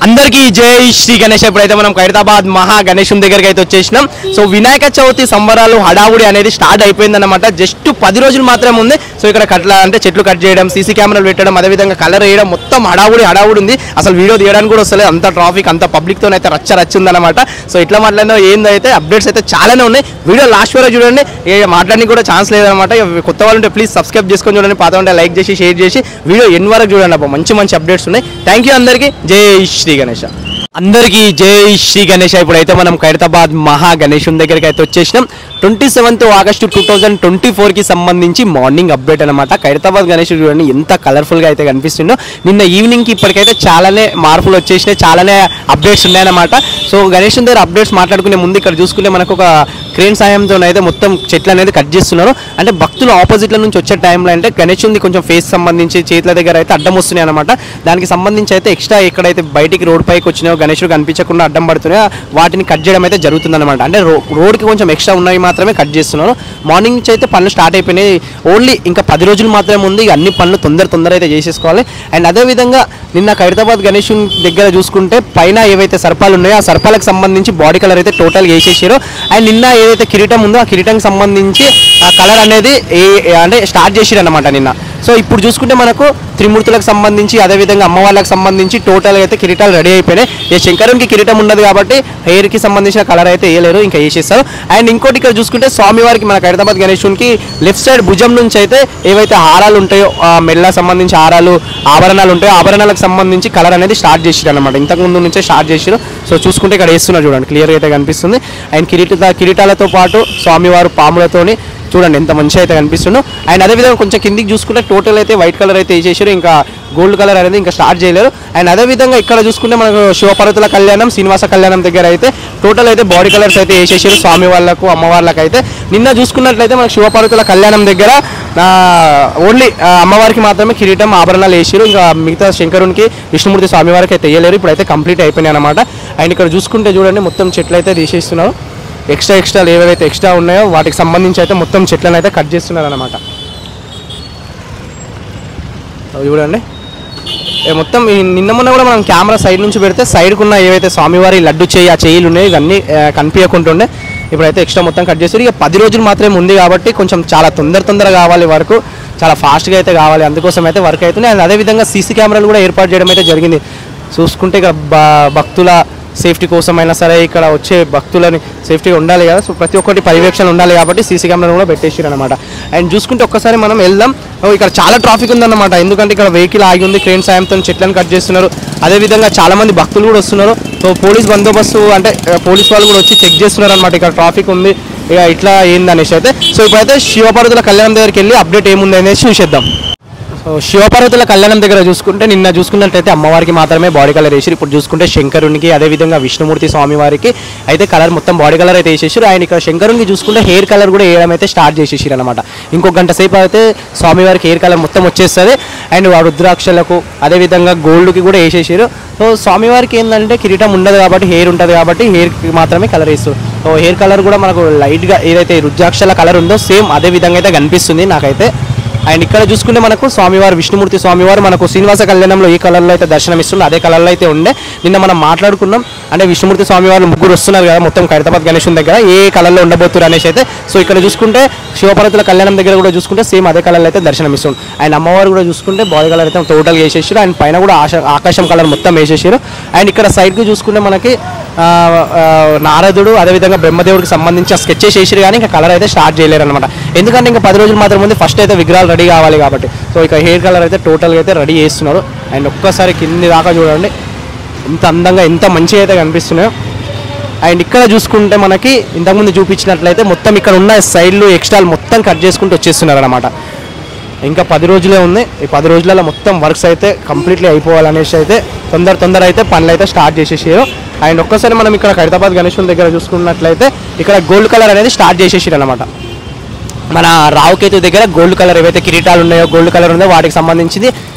అందరికీ జై శ్రీ గణేష్. ఎప్పుడైతే మనం ఖైరతాబాద్ మహా గణేశం దగ్గరికి అయితే వచ్చేసినాం. సో వినాయక చవితి సంబరాలు హడావుడి అనేది స్టార్ట్ అయిపోయిందన్నమాట. జస్ట్ 10 రోజులు మాత్రమే ఉంది. సో ఇక్కడ అంటే చెట్లు కట్ చేయడం, సీసీ కెమెరాలు పెట్టడం, అదేవిధంగా కలర్ వేయడం, మొత్తం హడావుడి ఉంది. అసలు వీడియో తీయడానికి కూడా వస్తలేదు, అంత ట్రాఫిక్, అంత పబ్లిక్తో అయితే రచ్చ ఉందన్నమాట. సో ఇట్లా మాట్లాడినా ఏందైతే అప్డేట్స్ అయితే చాలానే ఉన్నాయి. వీడియో లాస్ట్ వరకు చూడండి, మాట్లాడడానికి కూడా ఛాన్స్ లేదనమాట. కొత్త వాళ్ళు ఉంటే ప్లీజ్ సబ్స్క్రైబ్ చేసుకొని చూడండి, పాత ఉంటే లైక్ చేసి షేర్ చేసి వీడియో ఎన్ని వరకు చూడండి. అబ్బా మంచి అప్డేట్స్ ఉన్నాయి. థ్యాంక్ యూ అందరికీ. జై శ్రీ గణేష. అందరికీ జై శ్రీ గణేష. ఇప్పుడైతే మనం ఖైరతాబాద్ మహా గణేశం దగ్గరికి అయితే వచ్చేసినాం. 27 ఆగస్టు 2024కి సంబంధించి మార్నింగ్ అప్డేట్ అనమాట. ఖైరతాబాద్ గణేశుడు చూడండి ఎంత కలర్ఫుల్గా అయితే కనిపిస్తుందో. నిన్న ఈవినింగ్కి ఇప్పటికైతే చాలానే మార్పులు వచ్చేసినాయి, చాలానే అప్డేట్స్ ఉన్నాయన్నమాట. సో గణేశం దగ్గర అప్డేట్స్ మాట్లాడుకునే ముందు ఇక్కడ చూసుకుంటే మనకు ఒక క్రేన్ సాయంతో అయితే మొత్తం చెట్లు అనేది కట్ చేస్తున్నారు. అంటే భక్తులు ఆపోజిట్ల నుంచి వచ్చే టైంలో అంటే గణేశుడి కొంచెం ఫేస్ సంబంధించి చేతుల దగ్గర అయితే అడ్డం వస్తున్నాయి అనమాట. దానికి సంబంధించి అయితే ఎక్స్ట్రా ఎక్కడైతే బయటికి రోడ్ పైకి వచ్చినాయో గణేశుడు కనిపించకుండా అడ్డం పడుతున్నాయో వాటిని కట్ చేయడం అయితే జరుగుతుందన్నమాట. అంటే రోడ్కి కొంచెం ఎక్స్ట్రా ఉన్నవి మాత్రమే కట్ చేస్తున్నారు. మార్నింగ్ నుంచి అయితే పనులు స్టార్ట్ అయిపోయినాయి. ఓన్లీ ఇంకా 10 రోజులు మాత్రమే ఉంది. అన్ని పనులు తొందర అయితే చేసేసుకోవాలి. అండ్ అదేవిధంగా నిన్న ఖైరతాబాద్ గణేశుని దగ్గర చూసుకుంటే పైన ఏవైతే సర్పాలు ఉన్నాయో ఆ సర్పాలకు సంబంధించి బాడీ కలర్ అయితే టోటల్గా వేసేసారు. అండ్ నిన్న ఏదైతే కిరీటం ఉందో ఆ కిరీటానికి సంబంధించి ఆ కలర్ అనేది అంటే స్టార్ట్ చేసిరు అనమాట నిన్న. సో ఇప్పుడు చూసుకుంటే మనకు త్రిమూర్తులకు సంబంధించి అదేవిధంగా అమ్మవార్లకు సంబంధించి టోటల్గా అయితే కిరీటాలు రెడీ అయిపోయినాయి. శంకరునికి కిరీటం ఉన్నది కాబట్టి హెయిర్కి సంబంధించిన కలర్ అయితే వేయలేరు, ఇంకా వేసేస్తారు. అండ్ ఇంకోటి ఇక్కడ చూసుకుంటే స్వామివారికి మన ఖైరతాబాద్ గణేశునికి లెఫ్ట్ సైడ్ భుజం నుంచి అయితే ఏవైతే హారాలు ఉంటాయో మెడలకు సంబంధించి హారాలు ఆభరణాలు ఉంటాయో ఆభరణాలకు సంబంధించి కలర్ అనేది స్టార్ట్ చేసిరు అనమాట. ఇంతకుముందు నుంచే స్టార్ట్ చేసిరు. సో చూసుకుంటే ఇక్కడ వేస్తున్నారు చూడండి, క్లియర్గా అయితే కనిపిస్తుంది. అండ్ కిరీటాలతో పాటు స్వామివారు పాములతోని చూడండి ఎంత మంచిగా అయితే కనిపిస్తుందో. అండ్ అదేవిధంగా కొంచెం కిందికి చూసుకుంటే టోటల్ అయితే వైట్ కలర్ అయితే వేసేసారు, ఇంకా గోల్డ్ కలర్ అనేది ఇంకా స్టార్ట్ చేయలేరు. అండ్ అదేవిధంగా ఇక్కడ చూసుకుంటే మనకు శివపార్వతుల కళ్యాణం, శ్రీనివాస కళ్యాణం దగ్గర అయితే టోటల్ అయితే బాడీ కలర్స్ అయితే వేసేసారు స్వామి వాళ్ళకు అమ్మవార్లకు అయితే. నిన్న చూసుకున్నట్లయితే మనకు శివపార్వతుల కళ్యాణం దగ్గర ఓన్లీ అమ్మవారికి మాత్రమే కిరీటం ఆభరణాలు వేసారు, ఇంకా మిగతా శంకరునికి విష్ణుమూర్తి స్వామివారికి అయితే వేయలేరు. ఇప్పుడైతే కంప్లీట్ అయిపోయినాయి అనమాట. అండ్ ఇక్కడ చూసుకుంటే చూడండి మొత్తం చెట్లు అయితే తీసేస్తున్నారు. ఎక్స్ట్రా ఏవైతే ఎక్స్ట్రా ఉన్నాయో వాటికి సంబంధించి అయితే మొత్తం చెట్లను అయితే కట్ చేస్తున్నారు అనమాట. చూడండి మొత్తం నిన్న మొన్న కూడా మనం కెమెరా సైడ్ నుంచి పెడితే సైడ్కు ఉన్న ఏవైతే స్వామివారి లడ్డు చేయి ఆ చేయిలు ఉన్నాయో ఇవన్నీ కనిపించకుంటుండే. ఇప్పుడైతే ఎక్స్ట్రా మొత్తం కట్ చేస్తారు. ఇక 10 రోజులు మాత్రమే ఉంది కాబట్టి కొంచెం చాలా తొందర కావాలి, వర్క్ చాలా ఫాస్ట్గా అయితే కావాలి, అందుకోసం అయితే వర్క్ అవుతుంది. అండ్ అదేవిధంగా సీసీ కెమెరాలు కూడా ఏర్పాటు చేయడం అయితే జరిగింది. చూసుకుంటే ఇక భక్తుల సేఫ్టీ కోసమైనా సరే ఇక్కడ వచ్చే భక్తులని సేఫ్టీగా ఉండాలి కదా. సో ప్రతి ఒక్కటి పర్యవేక్షణ ఉండాలి కాబట్టి సీసీ కెమెరాలు కూడా పెట్టేసారు అనమాట. అండ్ చూసుకుంటే ఒక్కసారి మనం వెళ్దాం. ఇక్కడ చాలా ట్రాఫిక్ ఉందన్నమాట, ఎందుకంటే ఇక్కడ వెహికల్ ఆగి ఉంది, క్రేన్ సాయంతో చెట్లను కట్ చేస్తున్నారు. అదేవిధంగా చాలామంది భక్తులు కూడా వస్తున్నారు. సో పోలీస్ బందోబస్తు అంటే పోలీస్ వాళ్ళు కూడా వచ్చి చెక్ చేస్తున్నారు అనమాట. ఇక్కడ ట్రాఫిక్ ఉంది, ఇక ఇట్లా ఏందనేసి అయితే. సో ఇప్పుడైతే శివపార్వతుల కళ్యాణం దగ్గరికి వెళ్ళి అప్డేట్ ఏముంది అనేసి చూసేద్దాం. సో శివపార్వతుల కళ్యాణం దగ్గర చూసుకుంటే నిన్న చూసుకున్నట్లయితే అమ్మవారికి మాత్రమే బాడీ కలర్ వేసారు. ఇప్పుడు చూసుకుంటే శంకరునికి అదేవిధంగా విష్ణుమూర్తి స్వామివారికి అయితే కలర్ మొత్తం బాడీ కలర్ అయితే వేసేసారు. ఆయన ఇక్కడ శంకరునికి చూసుకుంటే హెయిర్ కలర్ కూడా వేయడం అయితే స్టార్ట్ చేసేసారు అనమాట. ఇంకొక గంట సేపు అయితే స్వామివారికి హెయిర్ కలర్ మొత్తం వచ్చేస్తుంది. అండ్ రుద్రాక్షలకు అదేవిధంగా గోల్డ్కి కూడా వేసేసారు. సో స్వామివారికి ఏంటంటే కిరీటం ఉండదు కాబట్టి హెయిర్ ఉంటుంది కాబట్టి హెయిర్కి మాత్రమే కలర్ వేస్తారు. సో హెయిర్ కలర్ కూడా మనకు లైట్గా ఏదైతే రుద్రాక్షల కలర్ ఉందో సేమ్ అదే విధంగా అయితే కనిపిస్తుంది నాకైతే. అండ్ ఇక్కడ చూసుకుంటే మనకు స్వామివారు విష్ణుమూర్తి స్వామివారు మనకు శ్రీనివాస కళ్యాణంలో ఏ కలర్లో అయితే దర్శనం ఇస్తుందో అదే కలర్లో అయితే ఉండే. నిన్న మనం మాట్లాడుకున్నాం, అంటే విష్ణుమూర్తి స్వామివారు ముగ్గురు వస్తున్నారు కదా మొత్తం ఖైరతాబాద్ గణేశం దగ్గర ఏ కలర్లో ఉండబోతున్నారు అనేసి అయితే. సో ఇక్కడ చూసుకుంటే శివపార్వతుల కళ్యాణం దగ్గర కూడా చూసుకుంటే సేమ్ అదే కలర్లో అయితే దర్శనం ఇస్తుంది. అండ్ అమ్మవారు కూడా చూసుకుంటే బాడీ కలర్ అయితే టోటల్గా వేసేసారు. అండ్ పైన కూడా ఆకాశం కలర్ మొత్తం వేసేసారు. అండ్ ఇక్కడ సైడ్కి చూసుకుంటే మనకి నారదుడు అదేవిధంగా బ్రహ్మదేవుడికి సంబంధించి ఆ స్కెచెస్ వేసారు, కానీ ఇంకా కలర్ అయితే స్టార్ట్ చేయలేరు అనమాట. ఎందుకంటే ఇంకా 10 రోజులు మాత్రం ఉంది, ఫస్ట్ అయితే విగ్రహాలు రెడీ కావాలి కాబట్టి. సో ఇక హెయిర్ కలర్ అయితే టోటల్గా అయితే రెడీ చేస్తున్నారు. అండ్ ఒక్కసారి కింది దాకా చూడండి ఎంత అందంగా ఎంత మంచిగా అయితే కనిపిస్తున్నాయో. అండ్ ఇక్కడ చూసుకుంటే మనకి ఇంతకుముందు చూపించినట్లయితే మొత్తం ఇక్కడ ఉన్న సైడ్లు ఎక్స్ట్రాలు మొత్తం కట్ చేసుకుంటూ వచ్చేస్తున్నారు అనమాట. ఇంకా 10 రోజులే ఉంది. ఈ 10 రోజులలో మొత్తం వర్క్స్ అయితే కంప్లీట్లీ అయిపోవాలనేసి అయితే తొందర అయితే పనులు అయితే స్టార్ట్ చేసేసారు. అండ్ ఒక్కసారి మనం ఇక్కడ ఖైరతాబాద్ గణేశం దగ్గర చూసుకున్నట్లయితే ఇక్కడ గోల్డ్ కలర్ అనేది స్టార్ట్ చేసేసారు అనమాట. మన రావుకేతు దగ్గర గోల్డ్ కలర్ ఏవైతే కిరీటాలు ఉన్నాయో గోల్డ్ కలర్ ఉందో వాటికి సంబంధించింది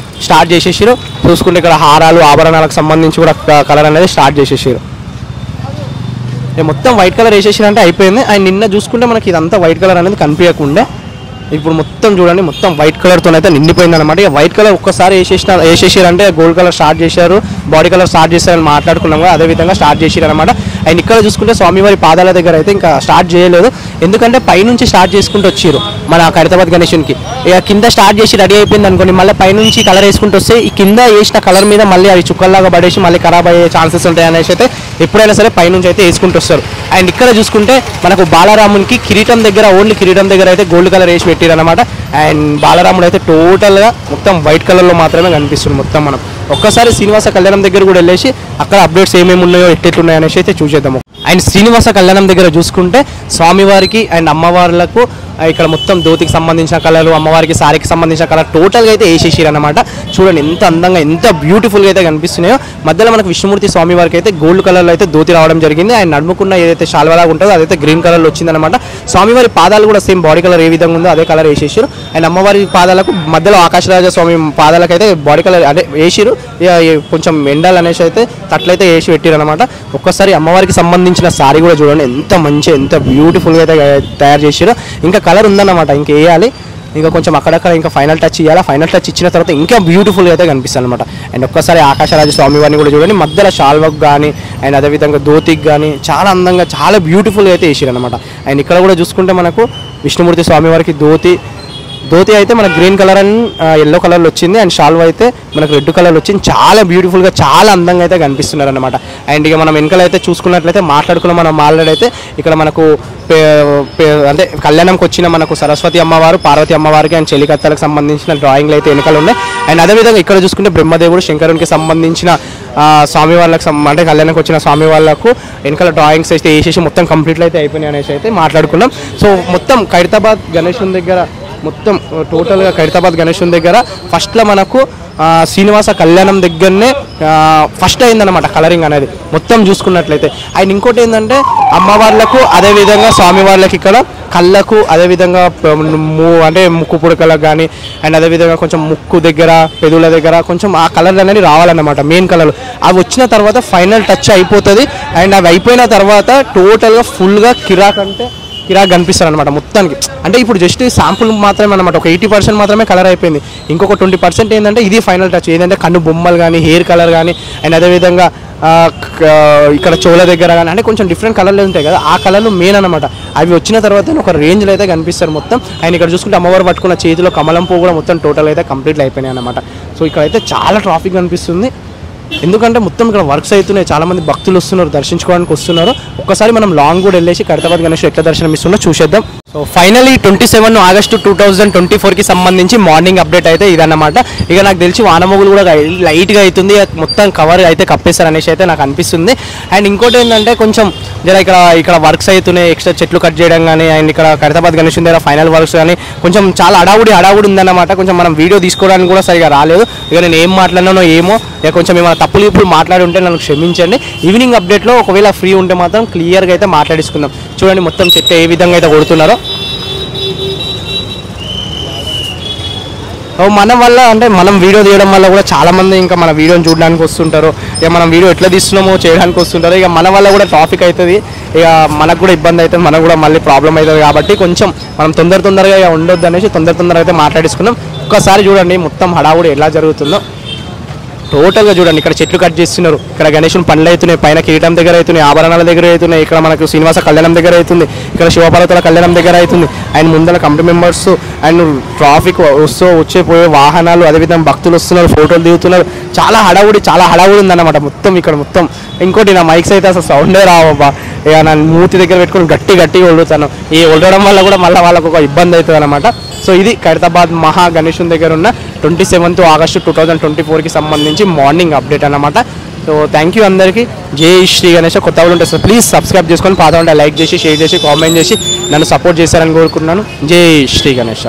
స్టార్ట్ చేసేసారు. చూసుకుంటే ఇక్కడ హారాలు ఆభరణాలకు సంబంధించి కూడా కలర్ అనేది స్టార్ట్ చేసేసారు. మొత్తం వైట్ కలర్ వేసేసారు అంటే అయిపోయింది. అండ్ నిన్న చూసుకుంటే మనకి ఇదంతా వైట్ కలర్ అనేది కనిపించకుండా ఇప్పుడు మొత్తం చూడండి మొత్తం వైట్ కలర్తో అయితే నిండిపోయింది అనమాట. ఇక వైట్ కలర్ ఒక్కసారి వేసేసారంటే గోల్డ్ కలర్ స్టార్ట్ చేశారు, బాడీ కలర్ స్టార్ట్ చేశారని మాట్లాడుకున్నాం కదా, అదేవిధంగా స్టార్ట్ చేసారు అనమాట. అండ్ ఇక్కడ చూసుకుంటే స్వామివారి పాదాల దగ్గర అయితే ఇంకా స్టార్ట్ చేయలేదు, ఎందుకంటే పైనుంచి స్టార్ట్ చేసుకుంటూ వచ్చారు మన ఖైరతాబాద్ గణేశునికి. ఇక కింద స్టార్ట్ చేసి రెడీ అయిపోయింది అనుకోండి, మళ్ళీ పైనుంచి కలర్ వేసుకుంటూ వస్తే ఈ కింద వేసిన కలర్ మీద మళ్ళీ అవి చుక్కల్లాగా పడేసి మళ్ళీ ఖరాబ్ అయ్యే ఛాన్సెస్ ఉంటాయి అనేసి అయితే ఎప్పుడైనా సరే పైనుంచి అయితే వేసుకుంటూ వస్తారు. అండ్ ఇక్కడ చూసుకుంటే మనకు బాలరామునికి కిరీటం దగ్గర, ఓన్లీ కిరీటం దగ్గర అయితే గోల్డ్ కలర్ వేసి పెట్టారు అనమాట. అండ్ బాలరాముడు అయితే టోటల్గా మొత్తం వైట్ కలర్లో మాత్రమే కనిపిస్తుంది. మొత్తం మనం ఒక్కసారి శ్రీనివాస కళ్యాణం దగ్గర కూడా వెళ్ళేసి అక్కడ అప్డేట్స్ ఏమేమి ఉన్నాయో ఎట్టెట్లున్నాయో అనేసి అయితే చూసేద్దాము. అండ్ శ్రీనివాస కళ్యాణం దగ్గర చూసుకుంటే స్వామివారికి అండ్ అమ్మవార్లకు ఇక్కడ మొత్తం ధోతికి సంబంధించిన కలర్లు, అమ్మవారికి సారీకి సంబంధించిన కలర్ టోటల్గా అయితే వేసేసారు అనమాట. చూడండి ఎంత అందంగా ఎంత బ్యూటిఫుల్గా అయితే కనిపిస్తున్నాయో. మధ్యలో మనకు విష్ణుమూర్తి స్వామివారికి అయితే గోల్డ్ కలర్లో అయితే ధోతి రావడం జరిగింది. ఆయన నడుముకున్న ఏదైతే శాల్వలాగా ఉంటుందో అదైతే గ్రీన్ కలర్లో వచ్చిందనమాట. స్వామివారి పాదాలు కూడా సేమ్ బాడీ కలర్ ఏ విధంగా ఉందో అదే కలర్ వేసేసారు. అండ్ అమ్మవారి పాదాలకు మధ్యలో ఆకాశరాజ స్వామి పాదాలకు అయితే బాడీ కలర్ అదే వేసిరు, కొంచెం ఎండలు అనేసి అయితే తట్లయితే వేసి పెట్టారు అనమాట. ఒక్కసారి అమ్మవారికి సంబంధించిన సారీ కూడా చూడండి ఎంత మంచి ఎంత బ్యూటిఫుల్గా అయితే తయారు చేసారు. ఇంకా కలర్ ఉందన్నమాట, ఇంకా వేయాలి, ఇంకా కొంచెం అక్కడక్కడ ఇంకా ఫైనల్ టచ్ ఇవ్వాలి. ఫైనల్ టచ్ ఇచ్చిన తర్వాత ఇంకా బ్యూటిఫుల్గా అయితే కనిపిస్తుంది అనమాట. అండ్ ఒక్కసారి ఆకాశరాజ స్వామివారిని కూడా చూడండి, మధ్యలో షాల్వకు కానీ అండ్ అదేవిధంగా ధోతికి కానీ చాలా అందంగా చాలా బ్యూటిఫుల్గా అయితే వేసారు అనమాట. అండ్ ఇక్కడ కూడా చూసుకుంటే మనకు విష్ణుమూర్తి స్వామివారికి ధోతి అయితే మనకు గ్రీన్ కలర్ అండ్ ఎల్లో కలర్లో వచ్చింది. అండ్ షాల్వ్ అయితే మనకు రెడ్ కలర్లో వచ్చింది. చాలా బ్యూటిఫుల్గా చాలా అందంగా అయితే కనిపిస్తున్నారు అనమాట. అండ్ ఇక మనం వెనకాల అయితే చూసుకున్నట్లయితే మాట్లాడుకున్న మనం ఆల్రెడీ అయితే ఇక్కడ మనకు అంటే కళ్యాణంకి వచ్చిన మనకు సరస్వతి అమ్మవారు, పార్వతి అమ్మవారికి అండ్ చెలికత్తలకు సంబంధించిన డ్రాయింగ్లు అయితే వెనకాల ఉన్నాయి. అండ్ అదేవిధంగా ఇక్కడ చూసుకుంటే బ్రహ్మదేవుడు శంకరునికి సంబంధించిన స్వామి వాళ్ళకి అంటే కళ్యాణంకి వచ్చిన స్వామి వాళ్ళకు వెనకాల డ్రాయింగ్స్ అయితే వేసేసి మొత్తం కంప్లీట్లు అయితే అయిపోయినాయి అనేసి అయితే మాట్లాడుకున్నాం. సో మొత్తం ఖైరతాబాద్ గణేశుని దగ్గర మొత్తం టోటల్గా ఖైరతాబాద్ గణేశుని దగ్గర ఫస్ట్లో మనకు శ్రీనివాస కళ్యాణం దగ్గరనే ఫస్ట్ అయిందనమాట కలరింగ్ అనేది మొత్తం చూసుకున్నట్లయితే. అండ్ ఇంకోటి ఏంటంటే అమ్మవార్లకు అదేవిధంగా స్వామివార్లకి ఇక్కడ కళ్ళకు అదేవిధంగా అంటే ముక్కు పుడకలకు కానీ అండ్ అదేవిధంగా కొంచెం ముక్కు దగ్గర పెదుల దగ్గర కొంచెం ఆ కలర్ అనేది రావాలన్నమాట, మెయిన్ కలర్లు. అవి వచ్చిన తర్వాత ఫైనల్ టచ్ అయిపోతుంది. అండ్ అవి అయిపోయిన తర్వాత టోటల్గా ఫుల్గా కిరాక్ కనిపిస్తారు అనమాట మొత్తానికి. అంటే ఇప్పుడు జస్ట్ శాంపుల్ మాత్రమే అనమాట, ఒక 80% మాత్రమే కలర్ అయిపోయింది. ఇంకొక 20% ఏంటంటే ఇది ఫైనల్ టచ్, ఏంటంటే కన్ను బొమ్మలు కానీ హెయిర్ కలర్ కానీ అండ్ అదేవిధంగా ఇక్కడ చోల దగ్గర కానీ అంటే కొంచెం డిఫరెంట్ కలర్లు ఉంటాయి కదా, ఆ కలర్లు మెయిన్ అనమాట. అవి వచ్చిన తర్వాత ఒక రేంజ్లో అయితే కనిపిస్తారు మొత్తం. అండ్ ఇక్కడ చూసుకుంటే అమ్మవారు పట్టుకున్న చేతిలో కమలం పువ్వు కూడా మొత్తం టోటల్ అయితే కంప్లీట్ అయిపోయినాయి అనమాట. సో ఇక్కడ అయితే చాలా ట్రాఫిక్ కనిపిస్తుంది, ఎందుకంటే మొత్తం ఇక్కడ వర్క్స్ అవుతున్నాయి, చాలామంది భక్తులు వస్తున్నారు, దర్శించుకోవడానికి వస్తున్నారు. ఒక్కసారి మనం లాంగ్ కూడా వెళ్ళేసి ఖైరతాబాద్ గణేష్ ఎట్లా దర్శనం ఇస్తున్నా చూసేద్దాం. సో ఫైనలీ 27 ఆగస్టు 2024కి సంబంధించి మార్నింగ్ అప్డేట్ అయితే ఇదన్నమాట. ఇక నాకు తెలిసి వానమొగులు కూడా లైట్గా అవుతుంది, మొత్తం కవర్ అయితే కప్పేస్తారు అనేసి అయితే నాకు అనిపిస్తుంది. అండ్ ఇంకోటి ఏంటంటే కొంచెం జర ఇక్కడ వర్క్స్ అవుతున్నాయి, ఎక్స్ట్రా చెట్లు కట్ చేయడం కానీ అండ్ ఇక్కడ ఖైరతాబాద్ గణేష్ దగ్గర ఫైనల్ వర్క్స్ కానీ కొంచెం చాలా హడావుడి ఉందన్నమాట. కొంచెం మనం వీడియో తీసుకోవడానికి కూడా సరిగా రాలేదు. ఇక నేను ఏం మాట్లాడినానో ఏమో, ఇక కొంచెం ఏమైనా తప్పులు ఇప్పుడు మాట్లాడి ఉంటే నన్ను క్షమించండి. ఈవినింగ్ అప్డేట్లో ఒకవేళ ఫ్రీ ఉంటే మాత్రం క్లియర్గా అయితే మాట్లాడేసుకుందాం. చూడండి మొత్తం చెట్టు ఏ విధంగా అయితే కొడుతున్నారో. మన వల్ల అంటే మనం వీడియో తీయడం వల్ల కూడా చాలామంది ఇంకా మన వీడియోని చూడడానికి వస్తుంటారు, ఇక మనం వీడియో ఎట్లా తీస్తున్నామో చేయడానికి వస్తుంటారు. ఇక మన వల్ల కూడా ట్రాఫిక్ అవుతుంది, ఇక మనకు కూడా ఇబ్బంది అవుతుంది, మనకు కూడా మళ్ళీ ప్రాబ్లం అవుతుంది. కాబట్టి కొంచెం మనం తొందరగా ఇక ఉండొద్దు అనేసి తొందరగా అయితే మాట్లాడేసుకున్నాం. ఒక్కసారి చూడండి మొత్తం హడావుడి ఎలా జరుగుతుందో. టోటల్గా చూడండి ఇక్కడ చెట్లు కట్ చేస్తున్నారు, ఇక్కడ గణేశుని పనులు అవుతున్నాయి, పైన కిరీటం దగ్గర అవుతున్నాయి, ఆభరణాల దగ్గర అవుతున్నాయి, ఇక్కడ మనకు శ్రీనివాస కళ్యాణం దగ్గర అవుతుంది, ఇక్కడ శివపార్వతుల కళ్యాణం దగ్గర అవుతుంది. అండ్ ముందర కమిటీ మెంబర్స్ అండ్ ట్రాఫిక్ వచ్చే వాహనాలు అదేవిధంగా భక్తులు వస్తున్నారు, ఫోటోలు దిగుతున్నారు. చాలా హడావుడి ఉందన్నమాట మొత్తం ఇక్కడ మొత్తం. ఇంకోటి నా మైక్స్ అయితే అసలు సౌండే రావబ్బా, ఇక నా మూతి దగ్గర పెట్టుకుని గట్టిగా వదులుతాను. ఈ వదలడం వల్ల కూడా మళ్ళీ వాళ్ళకు ఒక ఇబ్బంది అవుతుంది అనమాట. సో ఇది ఖైరతాబాద్ మహా గణేశుని దగ్గర ఉన్న 27 ఆగస్టు 2024కి సంబంధించి మార్నింగ్ అప్డేట్ అన్నమాట. సో థ్యాంక్ యూ అందరికీ. జై శ్రీ గణేష్. కొత్త వాళ్ళు ఉంటే సార్ ప్లీజ్ సబ్స్క్రైబ్ చేసుకొని, పాత ఉంటే లైక్ చేసి షేర్ చేసి కామెంట్ చేసి నన్ను సపోర్ట్ చేశారని కోరుకుంటున్నాను. జై శ్రీ గణేష్.